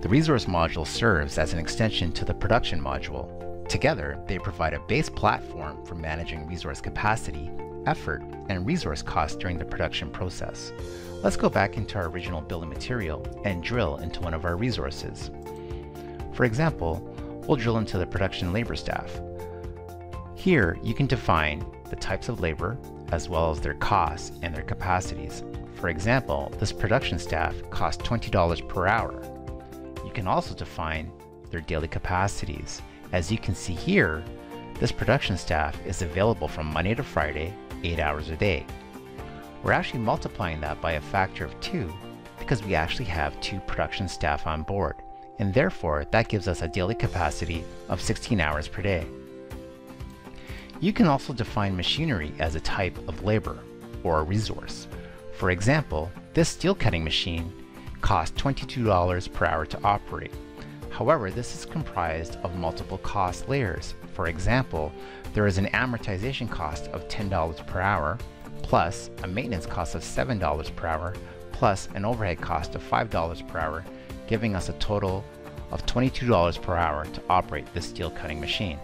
The resource module serves as an extension to the production module. Together, they provide a base platform for managing resource capacity, effort, and resource costs during the production process. Let's go back into our original bill of material and drill into one of our resources. For example, we'll drill into the production labor staff. Here, you can define the types of labor, as well as their costs and their capacities. For example, this production staff costs $20 per hour. You can also define their daily capacities. As you can see here, this production staff is available from Monday to Friday, 8 hours a day. We're actually multiplying that by a factor of 2 because we actually have 2 production staff on board, and therefore that gives us a daily capacity of 16 hours per day. You can also define machinery as a type of labor or a resource. For example, this steel cutting machine costs $22 per hour to operate. However, this is comprised of multiple cost layers. For example, there is an amortization cost of $10 per hour, plus a maintenance cost of $7 per hour, plus an overhead cost of $5 per hour, giving us a total of $22 per hour to operate this steel cutting machine.